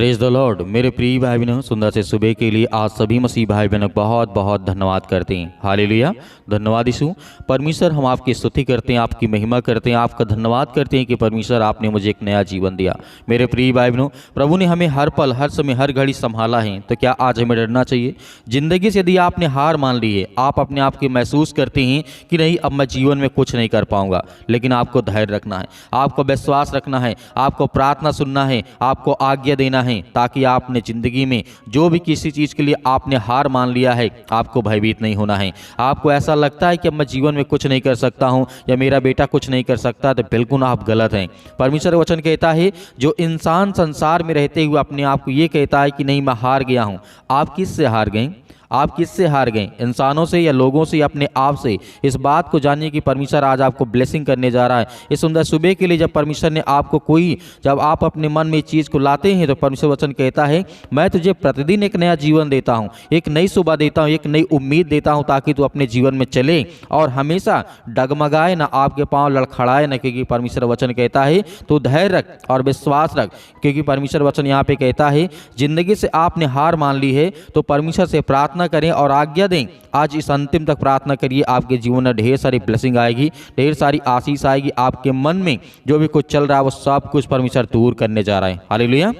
Praise the Lord. मेरे प्रिय भाई बहनों, सुंदर से सुबह के लिए आज सभी मसीह भाई बहनों बहुत बहुत धन्यवाद करते हैं। हालेलुया, धन्यवाद यीशु। परमेश्वर, हम आपकी स्तुति करते हैं, आपकी महिमा करते हैं, आपका धन्यवाद करते हैं कि परमेश्वर आपने मुझे एक नया जीवन दिया। मेरे प्रिय भाई बहनों, प्रभु ने हमें हर पल, हर समय, हर घड़ी संभाला है, तो क्या आज हमें डरना चाहिए? जिंदगी से यदि आपने हार मान ली है, आप अपने आप के महसूस करते हैं कि नहीं, अब मैं जीवन में कुछ नहीं कर पाऊंगा, लेकिन आपको धैर्य रखना है, आपको विश्वास रखना है, आपको प्रार्थना सुनना है, आपको आज्ञा देना है, ताकि आपने जिंदगी में जो भी किसी चीज़ के लिए आपने हार मान लिया है, आपको भयभीत नहीं होना है। आपको ऐसा लगता है कि अब मैं जीवन में कुछ नहीं कर सकता हूं या मेरा बेटा कुछ नहीं कर सकता, तो बिल्कुल आप गलत हैं। परमेश्वर वचन कहता है, जो इंसान संसार में रहते हुए अपने आप को ये कहता है कि नहीं मैं हार गया हूं, आप किससे हार गए? आप किससे हार गए? इंसानों से या लोगों से या अपने आप से? इस बात को जानिए कि परमेश्वर आज आपको ब्लेसिंग करने जा रहा है। इस सुंदर सुबह के लिए जब परमेश्वर ने आपको जब आप अपने मन में इस चीज़ को लाते हैं, तो परमेश्वर वचन कहता है, मैं तुझे प्रतिदिन एक नया जीवन देता हूँ, एक नई सुबह देता हूँ, एक नई उम्मीद देता हूँ, ताकि तू अपने जीवन में चले और हमेशा डगमगाए ना, आपके पाँव लड़खड़ाए ना। क्योंकि परमेश्वर वचन कहता है तो धैर्य रख और विश्वास रख। क्योंकि परमेश्वर वचन यहाँ पे कहता है, जिंदगी से आपने हार मान ली है तो परमेश्वर से प्रार्थना करें और आज्ञा दें। आज इस अंतिम तक प्रार्थना करिए, आपके जीवन में ढेर सारी ब्लेसिंग आएगी, ढेर सारी आशीष आएगी। आपके मन में जो भी कुछ चल रहा है वो सब कुछ परमेश्वर दूर करने जा रहा है। हालेलुया।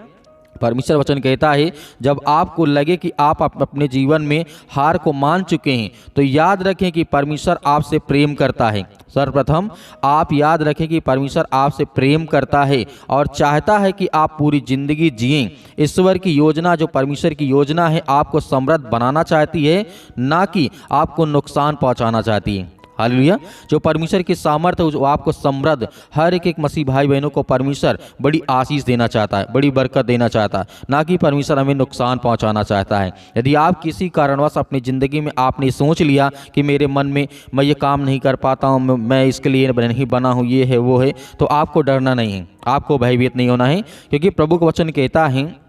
परमेश्वर वचन कहता है, जब आपको लगे कि आप अपने जीवन में हार को मान चुके हैं, तो याद रखें कि परमेश्वर आपसे प्रेम करता है। सर्वप्रथम आप याद रखें कि परमेश्वर आपसे प्रेम करता है और चाहता है कि आप पूरी जिंदगी जिएं। ईश्वर की योजना, जो परमेश्वर की योजना है, आपको समृद्ध बनाना चाहती है, ना कि आपको नुकसान पहुंचाना चाहती है। हालेलुया। जो परमेश्वर की सामर्थ्य है, जो आपको समृद्ध, हर एक मसीह भाई बहनों को परमेश्वर बड़ी आशीष देना चाहता है, बड़ी बरकत देना चाहता है, ना कि परमेश्वर हमें नुकसान पहुंचाना चाहता है। यदि आप किसी कारणवश अपनी ज़िंदगी में आपने सोच लिया कि मेरे मन में मैं ये काम नहीं कर पाता हूँ, मैं इसके लिए नहीं बना हूँ, ये है वो है, तो आपको डरना नहीं है, आपको भयभीत नहीं होना है। क्योंकि प्रभु का वचन कहता है,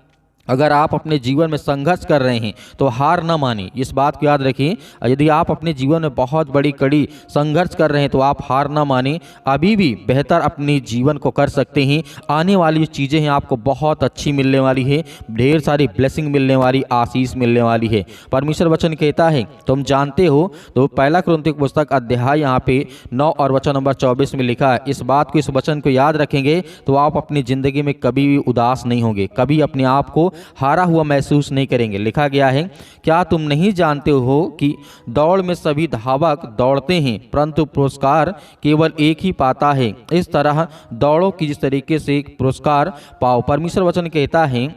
अगर आप अपने जीवन में संघर्ष कर रहे हैं तो हार न मानिए। इस बात को याद रखिए, यदि आप अपने जीवन में बहुत बड़ी कड़ी संघर्ष कर रहे हैं तो आप हार न मानिए। अभी भी बेहतर अपने जीवन को कर सकते हैं। आने वाली जो चीज़ें हैं आपको बहुत अच्छी मिलने वाली है, ढेर सारी ब्लेसिंग मिलने वाली, आशीष मिलने वाली है। परमेश्वर वचन कहता है, तुम जानते हो, तो पहला कुरिन्थियों की पुस्तक अध्याय यहाँ पे 9 और वचन नंबर 24 में लिखा है। इस बात को, इस वचन को याद रखेंगे तो आप अपनी ज़िंदगी में कभी भी उदास नहीं होंगे, कभी अपने आप को हारा हुआ महसूस नहीं करेंगे। लिखा गया है, क्या तुम नहीं जानते हो कि दौड़ में सभी धावक दौड़ते हैं, परंतु पुरस्कार केवल एक ही पाता है। इस तरह दौड़ो कि जिस तरीके से पुरस्कार पाओ। परमेश्वर वचन कहता है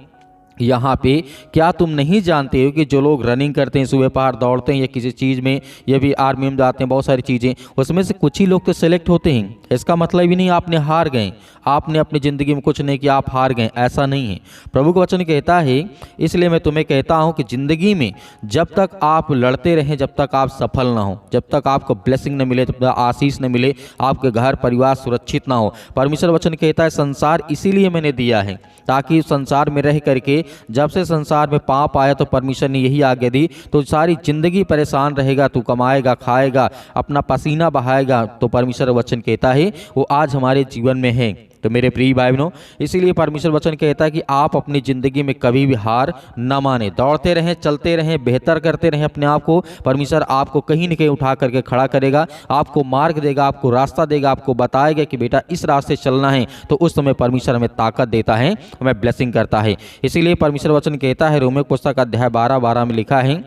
यहाँ पे, क्या तुम नहीं जानते हो कि जो लोग रनिंग करते हैं, सुबह पहाड़ दौड़ते हैं या किसी चीज़ में, ये भी आर्मी में जाते हैं, बहुत सारी चीज़ें, उसमें से कुछ ही लोग तो सेलेक्ट होते हैं। इसका मतलब ही नहीं आपने हार गए, आपने अपनी ज़िंदगी में कुछ नहीं किया, आप हार गए, ऐसा नहीं है। प्रभु का वचन कहता है, इसलिए मैं तुम्हें कहता हूँ कि ज़िंदगी में जब तक आप लड़ते रहें, जब तक आप सफल ना हो, जब तक आपको ब्लेसिंग न मिले, जब तक आशीष न मिले, आपके घर परिवार सुरक्षित ना हो। परमेश्वर वचन कहता है, संसार इसीलिए मैंने दिया है, ताकि संसार में रह करके, जब से संसार में पाप आया तो परमेश्वर ने यही आज्ञा दी, तो सारी जिंदगी परेशान रहेगा, तू कमाएगा, खाएगा, अपना पसीना बहाएगा। तो परमेश्वर वचन कहता है वो आज हमारे जीवन में है। तो मेरे प्रिय भाई बहनों, इसीलिए परमेश्वर वचन कहता है कि आप अपनी ज़िंदगी में कभी भी हार न माने, दौड़ते रहें, चलते रहें, बेहतर करते रहें अपने आप को। परमेश्वर आपको कहीं न कहीं उठा करके खड़ा करेगा, आपको मार्ग देगा, आपको रास्ता देगा, आपको बताएगा कि बेटा इस रास्ते चलना है। तो उस समय परमेश्वर हमें ताकत देता है, हमें ब्लेसिंग करता है। इसीलिए परमेश्वर वचन कहता है, रोमियो पुस्तक अध्याय 12 में लिखा है,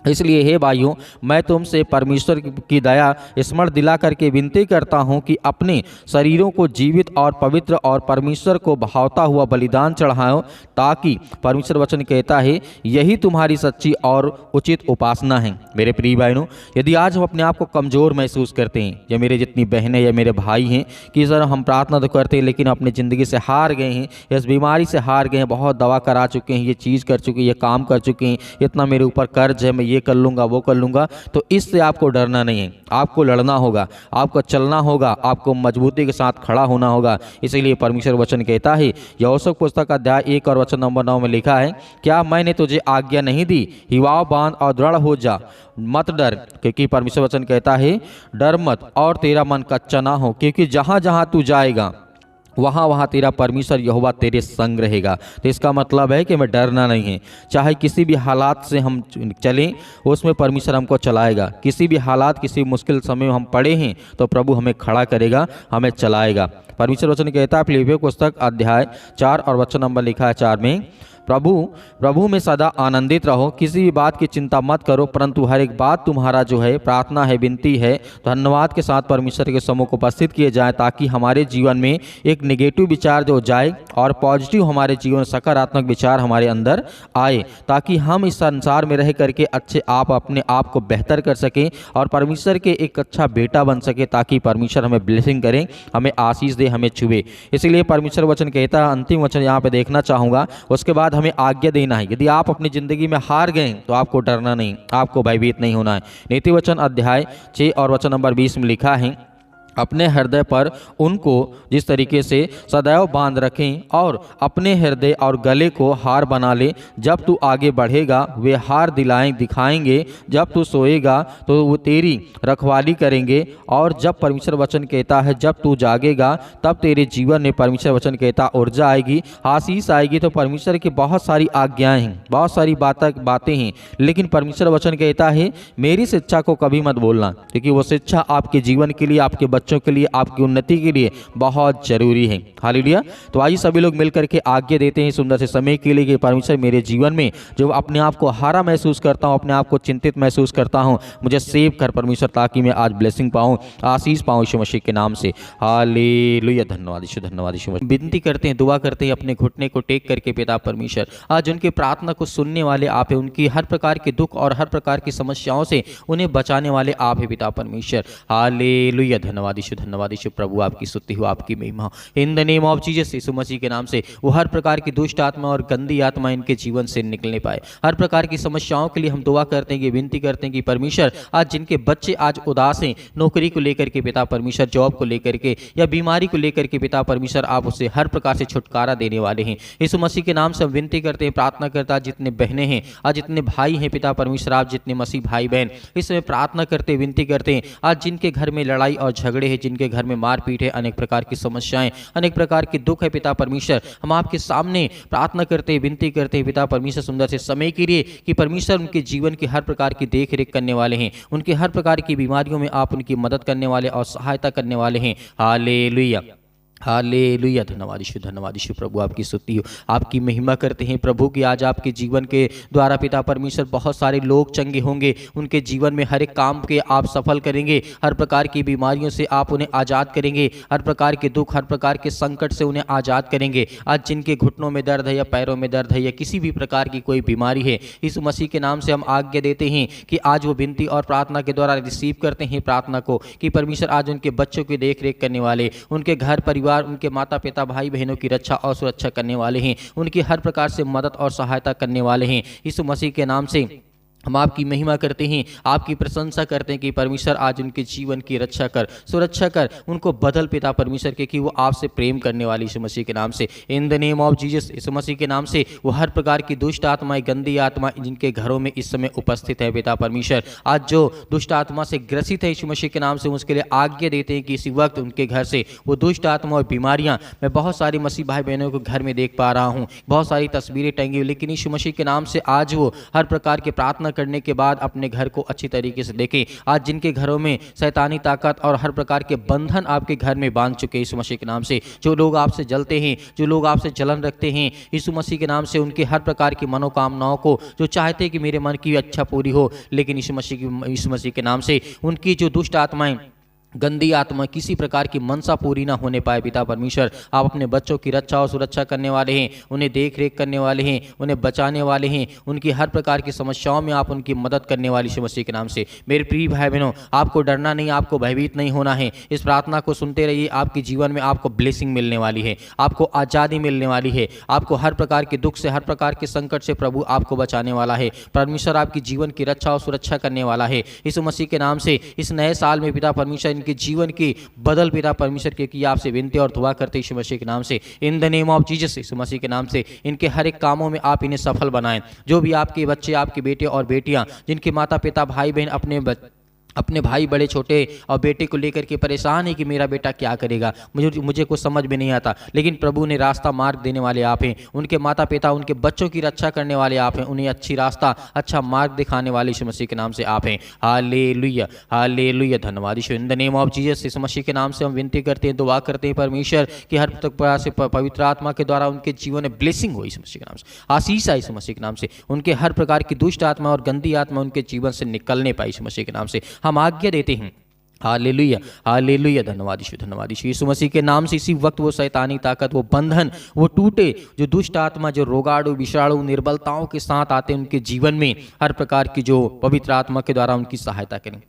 इसलिए हे भाइयों, मैं तुमसे परमेश्वर की दया स्मरण दिला करके विनती करता हूं कि अपने शरीरों को जीवित और पवित्र और परमेश्वर को भावता हुआ बलिदान चढ़ाओ, ताकि परमेश्वर वचन कहता है यही तुम्हारी सच्ची और उचित उपासना है। मेरे प्रिय भाइयों, यदि आज हम अपने आप को कमज़ोर महसूस करते हैं, या मेरे जितनी बहनें या मेरे भाई हैं कि सर हम प्रार्थना तो करते हैं लेकिन अपनी ज़िंदगी से हार गए हैं, इस बीमारी से हार गए हैं, बहुत दवा करा चुके हैं, ये चीज़ कर चुके हैं, ये काम कर चुके हैं, इतना मेरे ऊपर कर्ज है, मैं ये कर लूँगा, वो कर लूँगा, तो इससे आपको डरना नहीं है, आपको लड़ना होगा, आपको चलना होगा, आपको मजबूती के साथ खड़ा होना होगा। इसीलिए परमेश्वर वचन कहता है, यहोशू पुस्तक अध्याय 1 और वचन नंबर 9 में लिखा है, क्या मैंने तुझे आज्ञा नहीं दी, हिवाव बांध और दृढ़ हो जा, मत डर। क्योंकि परमेश्वर वचन कहता है, डर मत और तेरा मन कच्चा ना हो, क्योंकि जहाँ जहाँ तू जाएगा वहाँ वहाँ तेरा परमेश्वर यहोवा तेरे संग रहेगा। तो इसका मतलब है कि हमें डरना नहीं है। चाहे किसी भी हालात से हम चलें, उसमें परमेश्वर हमको चलाएगा। किसी भी हालात, किसी मुश्किल समय में हम पड़े हैं तो प्रभु हमें खड़ा करेगा, हमें चलाएगा। परमेश्वर वचन कहता है फिलिप्पियों पुस्तक अध्याय 4 और वचन नंबर लिखा है 4 में, प्रभु में सदा आनंदित रहो, किसी भी बात की चिंता मत करो, परंतु हर एक बात तुम्हारा जो है प्रार्थना है, विनती है, धन्यवाद के साथ परमेश्वर के सम्मुख उपस्थित किए जाए, ताकि हमारे जीवन में एक नेगेटिव विचार जो जाए और पॉजिटिव हमारे जीवन सकारात्मक विचार हमारे अंदर आए, ताकि हम इस संसार में रह करके अच्छे आप अपने आप को बेहतर कर सकें और परमेश्वर के एक अच्छा बेटा बन सके, ताकि परमेश्वर हमें ब्लेसिंग करें, हमें आशीष दे, हमें छुए। इसीलिए परमेश्वर वचन कहता है, अंतिम वचन यहाँ पे देखना चाहूँगा, उसके बाद हमें आज्ञा देना है। यदि आप अपनी जिंदगी में हार गए तो आपको डरना नहीं, आपको भयभीत नहीं होना है। नीति वचन अध्याय 6 और वचन नंबर 20 में लिखा है, अपने हृदय पर उनको जिस तरीके से सदैव बांध रखें और अपने हृदय और गले को हार बना ले। जब तू आगे बढ़ेगा वे हार दिखाएंगे, जब तू सोएगा तो वो तेरी रखवाली करेंगे, और जब परमेश्वर वचन कहता है जब तू जागेगा तब तेरे जीवन में परमेश्वर वचन कहता ऊर्जा आएगी, आशीष आएगी। तो परमेश्वर की बहुत सारी आज्ञाएं हैं, बहुत सारी बातें हैं, लेकिन परमेश्वर वचन कहता है मेरी शिक्षा को कभी मत भूलना, क्योंकि वो शिक्षा आपके जीवन के लिए, आपके बच्चों के लिए, आपकी उन्नति के लिए बहुत जरूरी है। हालेलुया। तो आइए सभी लोग मिलकर के आज्ञा देते हैं सुंदर से समय के लिए कि परमेश्वर मेरे जीवन में जो अपने आप को हारा महसूस करता हूं, अपने आप को चिंतित महसूस करता हूं, मुझे सेव कर परमेश्वर, ताकि मैं आज ब्लेसिंग पाऊं, आशीष पाऊं यीशु मसीह के नाम से। हालेलुया। धन्यवाद यीशु, धन्यवाद यीशु। विनती करते हैं, दुआ करते हैं अपने घुटने को टेक करके पिता परमेश्वर, आज उनकी प्रार्थना को सुनने वाले आप है, उनकी हर प्रकार के दुख और हर प्रकार की समस्याओं से उन्हें बचाने वाले आप है पिता परमेश्वर। हालेलुया। धन्यवाद यीशु, धन्यवाद यीशु। प्रभु आपकी स्तुति हो, आपकी महिमा हो। In the name of Jesus, Yeshu Masih के नाम से वो हर प्रकार की दुष्ट आत्मा और गंदी आत्मा इनके जीवन से निकलने पाए। हर प्रकार की समस्याओं के लिए हम दुआ करते हैं, विनती करते हैं कि परमेश्वर आज जिनके बच्चे आज उदास हैं, नौकरी को लेकर के पिता परमेश्वर, जॉब को लेकर के या बीमारी को लेकर के पिता परमेश्वर, आप उससे हर प्रकार से छुटकारा देने वाले हैं। यीशु मसीह के नाम से हम विनती करते हैं, प्रार्थना करता, जितने बहनें हैं, आज जितने भाई हैं पिता परमेश्वर, आप जितने मसीह भाई बहन इस समय प्रार्थना करते, विनती करते हैं, आज जिनके घर में लड़ाई और झगड़े हैं, जिनके घर में मारपीट है, अनेक प्रकार की समस्याएं, अनेक प्रकार के दुख है पिता परमेश्वर, हम आपके सामने प्रार्थना करते हैं, विनती करते हैं पिता परमेश्वर सुंदर से समय के लिए कि परमेश्वर उनके जीवन की हर प्रकार की देख रेख करने वाले हैं, उनके हर प्रकार की बीमारियों में आप उनकी मदद करने वाले और सहायता करने वाले हैं। Hallelujah, hallelujah. धन्यवाद यीशु, धन्यवाद यीशु। प्रभु आपकी स्तुति हो, आपकी महिमा करते हैं प्रभु की आज आपके जीवन के द्वारा पिता परमेश्वर बहुत सारे लोग चंगे होंगे, उनके जीवन में हर एक काम के आप सफल करेंगे, हर प्रकार की बीमारियों से आप उन्हें आज़ाद करेंगे, हर प्रकार के दुख, हर प्रकार के संकट से उन्हें आज़ाद करेंगे। आज जिनके घुटनों में दर्द है या पैरों में दर्द है या किसी भी प्रकार की कोई बीमारी है, यीशु मसीह के नाम से हम आज्ञा देते हैं कि आज वो विनती और प्रार्थना के द्वारा रिसीव करते हैं प्रार्थना को, कि परमेश्वर आज उनके बच्चों की देख रेख करने वाले, उनके घर परिवार, उनके माता पिता भाई बहनों की रक्षा और सुरक्षा करने वाले हैं, उनकी हर प्रकार से मदद और सहायता करने वाले हैं। यीशु मसीह के नाम से हम आपकी महिमा करते हैं, आपकी प्रशंसा करते हैं कि परमेश्वर आज उनके जीवन की रक्षा कर, सुरक्षा कर, उनको बदल पिता परमेश्वर के, कि वो आपसे प्रेम करने वाली यीशु मसीह के नाम से। In the name of Jesus, Yeshu Masih के नाम से वो हर प्रकार की दुष्ट आत्माएं, गंदी आत्मा जिनके घरों में इस समय उपस्थित है पिता परमेश्वर, आज जो दुष्ट आत्मा से ग्रसित है यीशु मसीह के नाम से, उसके लिए आज्ञा देते हैं कि इसी वक्त उनके घर से वो दुष्ट आत्मा और बीमारियां, मैं बहुत सारी मसीह भाई बहनों को घर में देख पा रहा हूँ, बहुत सारी तस्वीरें टंगी हुई, लेकिन यीशु मसीह के नाम से आज वो हर प्रकार की प्रार्थना करने के बाद अपने घर को अच्छी तरीके से देखें। आज जिनके घरों में शैतानी ताकत और हर प्रकार के बंधन आपके घर में बांध चुके यीशु मसीह के नाम से, जो लोग आपसे जलते हैं, जो लोग आपसे जलन रखते हैं, यीशु मसीह के नाम से उनके हर प्रकार की मनोकामनाओं को, जो चाहते हैं कि मेरे मन की अच्छा पूरी हो, लेकिन यीशु मसीह के नाम से उनकी जो दुष्ट आत्माएं, गंदी आत्मा, किसी प्रकार की मनसा पूरी ना होने पाए पिता परमेश्वर, आप अपने बच्चों की रक्षा और सुरक्षा करने वाले हैं, उन्हें देख रेख करने वाले हैं, उन्हें बचाने वाले हैं, उनकी हर प्रकार की समस्याओं में आप उनकी मदद करने वाले यीशु मसीह के नाम से। मेरे प्रिय भाई बहनों, आपको डरना नहीं, आपको भयभीत नहीं होना है। इस प्रार्थना को सुनते रहिए, आपके जीवन में आपको ब्लेसिंग मिलने वाली है, आपको आज़ादी मिलने वाली है, आपको हर प्रकार के दुख से, हर प्रकार के संकट से प्रभु आपको बचाने वाला है। परमेश्वर आपकी जीवन की रक्षा और सुरक्षा करने वाला है यीशु मसीह के नाम से। इस नए साल में पिता परमेश्वर के जीवन की बदल पिता परमेश्वर के की आपसे विनती और दुआ करते यीशु मसीह के नाम से। In the name of Jesus, Yeshu Masih के नाम से इनके हर एक कामों में आप इन्हें सफल बनाएं। जो भी आपके बच्चे, आपके बेटे और बेटियां, जिनके माता पिता भाई बहन अपने भाई बड़े छोटे और बेटे को लेकर के परेशान है कि मेरा बेटा क्या करेगा, मुझे कुछ समझ में नहीं आता, लेकिन प्रभु ने रास्ता मार्ग देने वाले आप हैं। उनके माता पिता, उनके बच्चों की रक्षा करने वाले आप हैं, उन्हें अच्छी रास्ता, अच्छा मार्ग दिखाने वाले यीशु मसीह के नाम से आप हैं। हालेलुया, हालेलुया, धन्यवाद Yeshu. In the name of Jesus, Yeshu Masih के नाम से हम विनती करते हैं, दुआ करते हैं परमेश्वर कि हर प्रकार से पवित्र आत्मा के द्वारा उनके जीवन में ब्लेसिंग हो यीशु मसीह के नाम से, आशीष आए यीशु मसीह के नाम से, उनके हर प्रकार की दुष्ट आत्मा और गंदी आत्मा उनके जीवन से निकलने पाए यीशु मसीह के नाम से हम आज्ञा देते हैं। हालेलुया, हालेलुया, धन्यवाद यीशु, धन्यवाद यीशु। यीशु मसीह के नाम से इसी वक्त वो शैतानी ताकत, वो बंधन, वो टूटे, जो दुष्ट आत्मा, जो रोगाणु विषाणु निर्बलताओं के साथ आते हैं उनके जीवन में, हर प्रकार की जो पवित्र आत्मा के द्वारा उनकी सहायता करें,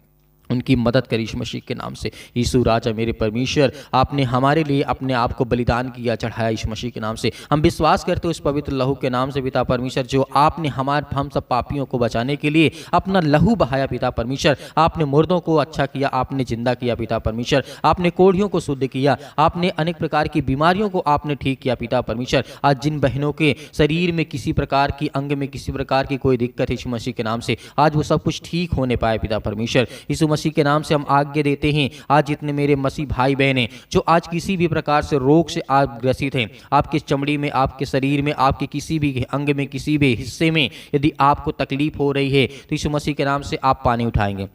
उनकी मदद करी यीशु मसीह के नाम से। यीशु राजा मेरे परमेश्वर, आपने हमारे लिए अपने आप को बलिदान किया, चढ़ाया यीशु मसीह के नाम से। हम विश्वास करते हो इस पवित्र लहू के नाम से पिता परमेश्वर, जो आपने हम सब पापियों को बचाने के लिए अपना लहू बहाया पिता परमेश्वर। आपने मुर्दों को अच्छा किया, आपने जिंदा किया पिता परमेश्वर, आपने कोढ़ियों को शुद्ध किया, आपने अनेक प्रकार की बीमारियों को आपने ठीक किया पिता परमेश्वर। आज जिन बहनों के शरीर में किसी प्रकार की, अंग में किसी प्रकार की कोई दिक्कत है यीशु मसीह के नाम से, आज वो सब कुछ ठीक होने पाए पिता परमेश्वर। यीशु मसीह के नाम से हम आज्ञा देते हैं, आज जितने मेरे मसीह भाई बहन हैं जो आज किसी भी प्रकार से रोग से आप ग्रसित हैं, आपकी चमड़ी में, आपके शरीर में, आपके किसी भी अंग में, किसी भी हिस्से में यदि आपको तकलीफ हो रही है, तो यीशु मसीह के नाम से आप पानी उठाएंगे,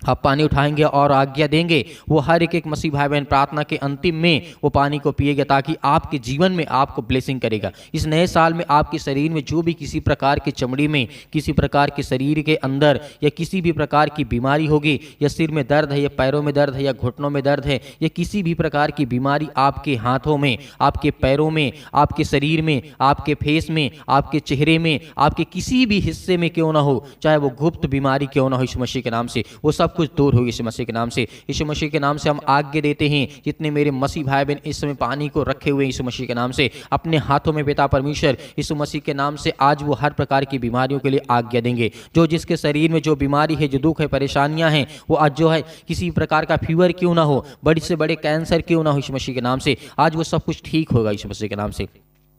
आप पानी उठाएंगे और आज्ञा देंगे, वो हर एक मसीह भाई बहन प्रार्थना के अंतिम में वो पानी को पिएगा, ताकि आपके जीवन में आपको ब्लेसिंग करेगा। इस नए साल में आपके शरीर में जो भी किसी प्रकार की चमड़ी में, किसी प्रकार के शरीर के अंदर या किसी भी प्रकार की बीमारी होगी, या सिर में दर्द है, या पैरों में दर्द है, या घुटनों में दर्द है, या किसी भी प्रकार की बीमारी आपके हाथों में, आपके पैरों में, आपके शरीर में, आपके फेस में, आपके चेहरे में, आपके किसी भी हिस्से में क्यों ना हो, चाहे वो गुप्त बीमारी क्यों ना हो, यीशु मसीह के नाम से वो सब कुछ दूर हो यीशु मसीह के नाम से। यीशु मसीह के नाम से हम आज्ञा देते हैं, जितने मेरे मसीह भाई बहन इस समय पानी को रखे हुए यीशु मसीह के नाम से अपने हाथों में पिता परमेश्वर, यीशु मसीह के नाम से आज वो हर प्रकार की बीमारियों के लिए आज्ञा देंगे। जो जिसके शरीर में जो बीमारी है, जो दुख है, परेशानियां हैं, वो आज जो है किसी प्रकार का फीवर क्यों ना हो, बड़े से बड़े कैंसर क्यों ना हो, यीशु मसीह के नाम से आज वो सब कुछ ठीक होगा यीशु मसीह के नाम से।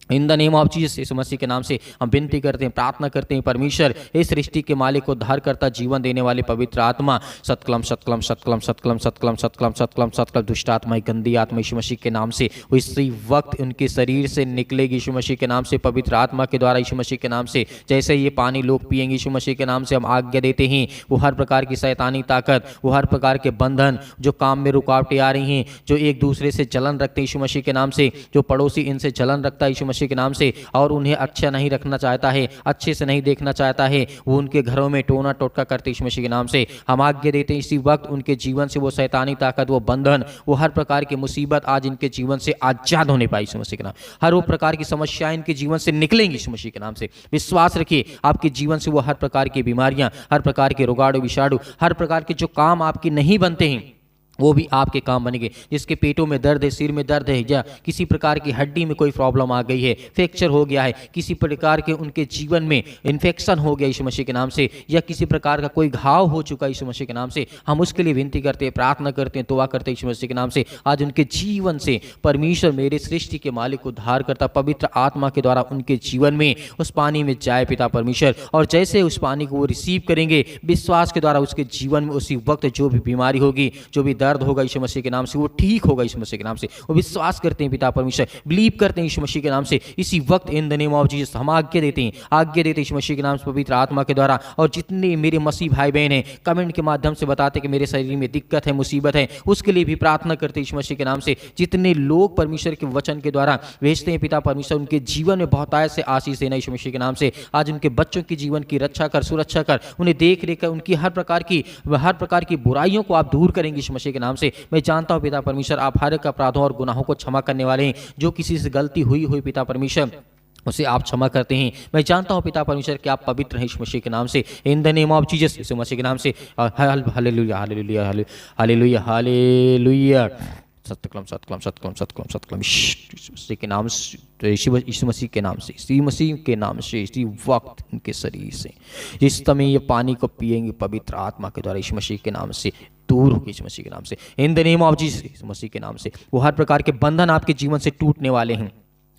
In the name of Jesus, Yeshu Masih के नाम से हम विनती करते हैं, प्रार्थना करते हैं परमेश्वर, इस सृष्टि के मालिक को धार करता जीवन देने वाले पवित्र आत्मा, सतकलम सतकलम सतकलम सतकलम सतकलम सतकलम सतकलम सतकलम, दुष्ट आत्मा, गंदी आत्मा यीशु मसीह के नाम से वो इसी वक्त उनके शरीर से निकलेगी यीशु मसीह के नाम से, पवित्र आत्मा के द्वारा यीशु मसीह के नाम से। जैसे ये पानी लोग पिएंगे यीशु मसीह के नाम से हम आज्ञा देते हैं, वो हर प्रकार की शैतानी ताकत, वो हर प्रकार के बंधन, जो काम में रुकावटें आ रही हैं, जो एक दूसरे से जलन रखते हैं यीशु मसीह के नाम से, जो पड़ोसी इनसे जलन रखता है यीशु मसीह के नाम से और उन्हें अच्छा नहीं रखना चाहता है, अच्छे से नहीं देखना चाहता है, वो उनके घरों में टोना टोटका करते यीशु मसीह के नाम से हम आज्ञा देते हैं, इसी वक्त उनके जीवन से वो शैतानी ताकत, वो बंधन, वो हर प्रकार की मुसीबत आज इनके जीवन से आजाद होने पाई यीशु मसीह के नाम। हर वो प्रकार की समस्याएं इनके जीवन से निकलेंगी यीशु मसीह के नाम से। विश्वास रखिए, आपके जीवन से वो हर प्रकार की बीमारियां, हर प्रकार के रोगाणु विषाणु, हर प्रकार के जो काम आपके नहीं बनते हैं वो भी आपके काम बनेंगे। जिसके पेटों में दर्द है, सिर में दर्द है, या किसी प्रकार की हड्डी में कोई प्रॉब्लम आ गई है, फ्रैक्चर हो गया है, किसी प्रकार के उनके जीवन में इन्फेक्शन हो गया यीशु मसीह के नाम से, या किसी प्रकार का कोई घाव हो चुका यीशु मसीह के नाम से, हम उसके लिए विनती करते हैं, प्रार्थना करते हैं, दुआ करते हैं यीशु मसीह के नाम से। आज उनके जीवन से परमेश्वर मेरे सृष्टि के मालिक को उद्धार करता पवित्र आत्मा के द्वारा उनके जीवन में उस पानी में जाए पिता परमेश्वर, और जैसे उस पानी को वो रिसीव करेंगे विश्वास के द्वारा, उसके जीवन में उसी वक्त जो भी बीमारी होगी, जो भी दर्द होगा यीशु मसीह के नाम से वो ठीक होगा यीशु मसीह के नाम से। वो विश्वास करते हैं पिता परमेश्वर, बिलीव करते हैं यीशु मसीह के नाम से। इसी वक्त इन द नेम ऑफ जीसस हम आज्ञा देते हैं, आज्ञा देते हैं यीशु मसीह के नाम से पवित्र आत्मा के द्वारा। और जितने मेरे मसीह भाई बहन हैं कमेंट के माध्यम से बताते कि मेरे शरीर में दिक्कत है, मुसीबत है, उसके लिए भी प्रार्थना करते हैं यीशु मसीह के नाम से। जितने लोग परमेश्वर के वचन के द्वारा भेजते हैं पिता परमेश्वर, उनके जीवन में बहुतायत से आशीष देना यीशु मसीह के नाम से। आज उनके बच्चों की जीवन की रक्षा कर, सुरक्षा कर, उन्हें देख रेख कर, उनकी हर प्रकार की बुराइयों को आप दूर करेंगे यीशु मसीह के नाम से। मैं जानता हूं पिता परमेश्वर आप हर एक अपराधों और गुनाहों को क्षमा करने वाले हैं। जो किसी से गलती हुई पिता परमेश्वर उसे आप क्षमा करते हैं। मैं जानता हूं पिता परमेश्वर कि आप पवित्र हैं यीशु मसीह के नाम से। In the name of Jesus Yeshu Masih के नाम से हालेलुया हालेलुया हालेलुया हालेलुया सतकलम सतकलम सतकलम सतकलम सतकलम यीशु मसीह के नाम से, यीशु मसीह के नाम से, यीशु मसीह के नाम से इसी वक्त इनके शरीर से जिस समय ये पानी को पिएंगे पवित्र आत्मा के द्वारा यीशु मसीह के नाम से दूर होगी यीशु मसीह के नाम से। In the name of Jesus Yeshu Masih के नाम से वो हर प्रकार के बंधन आपके जीवन से टूटने वाले हैं।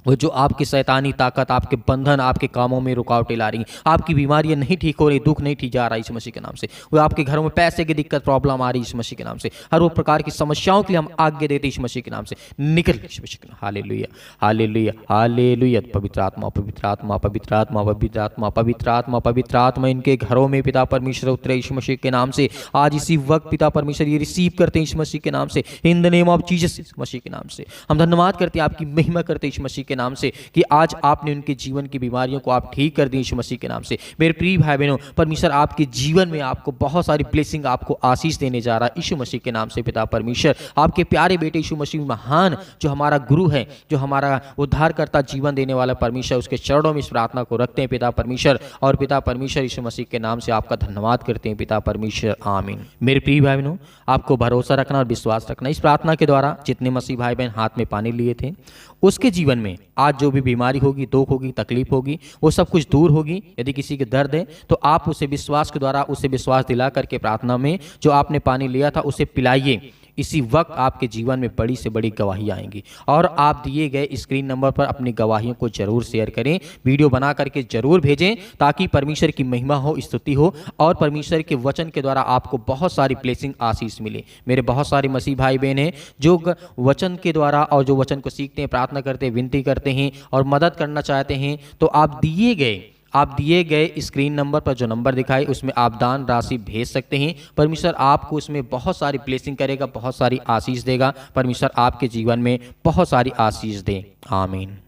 वो जो आपकी शैतानी ताकत, आपके बंधन, आपके कामों में रुकावटें ला रही हैं, आपकी बीमारियां नहीं ठीक हो रही, दुख नहीं ठीक जा रहा इस मसीह के नाम से, वो आपके घरों में पैसे की दिक्कत प्रॉब्लम आ रही इस मसीह के नाम से, हर वो प्रकार की समस्याओं के लिए हम आज्ञा देते इस मसीह के नाम से, निकल इस मसीह के नाम। Hallelujah, hallelujah, hallelujah. पवित्र आत्मा, पवित्र आत्मा, पवित्र आत्मा, पवित्र आत्मा, पवित्र आत्मा, पवित्र आत्मा इनके घरों में पिता परमेश्वर उतरे इस मसीह के नाम से। आज इसी वक्त पिता परमेश्वर ये रिसीव करते हैं इस मसीह के नाम से, in the name of Jesus इस मसीह के नाम से। हम धन्यवाद करते हैं, आपकी महिमा करते हैं इस मसीह के नाम से कि आज आपने उनके जीवन की बीमारियों को आप ठीक कर दी यीशु मसीह के नाम से। मेरे प्रिय भाई बहनों, परमेश्वर आपके जीवन में आपको बहुत सारी ब्लेसिंग, आपको आशीष देने जा रहा है यीशु मसीह के नाम से। पिता परमेश्वर आपके प्यारे बेटे यीशु मसीह महान, जो हमारा गुरु है, जो हमारा उद्धारकर्ता, जीवन देने वाला परमेश्वर, उसके चरणों में इस प्रार्थना को रखते हैं पिता परमेश्वर। और पिता परमेश्वर यीशु मसीह के नाम से आपका धन्यवाद करते हैं पिता परमेश्वर, आमीन। मेरे प्रिय भाई बहनों, आपको भरोसा रखना और विश्वास रखना, इस प्रार्थना के द्वारा जितने मसीह भाई बहन हाथ में पानी लिए थे, उसके जीवन में आज जो भी बीमारी होगी, दुख होगी, तकलीफ होगी, वो सब कुछ दूर होगी। यदि किसी के दर्द है तो आप उसे विश्वास के द्वारा, उसे विश्वास दिला करके प्रार्थना में जो आपने पानी लिया था उसे पिलाइए। इसी वक्त आपके जीवन में बड़ी से बड़ी गवाही आएंगी। और आप दिए गए स्क्रीन नंबर पर अपनी गवाहियों को जरूर शेयर करें, वीडियो बना करके जरूर भेजें, ताकि परमेश्वर की महिमा हो, स्तुति हो और परमेश्वर के वचन के द्वारा आपको बहुत सारी ब्लेसिंग, आशीष मिले। मेरे बहुत सारे मसीह भाई बहन हैं जो वचन के द्वारा और जो वचन को सीखते हैं, प्रार्थना करते हैं, विनती करते हैं और मदद करना चाहते हैं, तो आप दिए गए स्क्रीन नंबर पर जो नंबर दिखाई उसमें आप दान राशि भेज सकते हैं। परमेश्वर आपको उसमें बहुत सारी ब्लेसिंग करेगा, बहुत सारी आशीष देगा। परमेश्वर आपके जीवन में बहुत सारी आशीष दे, आमीन।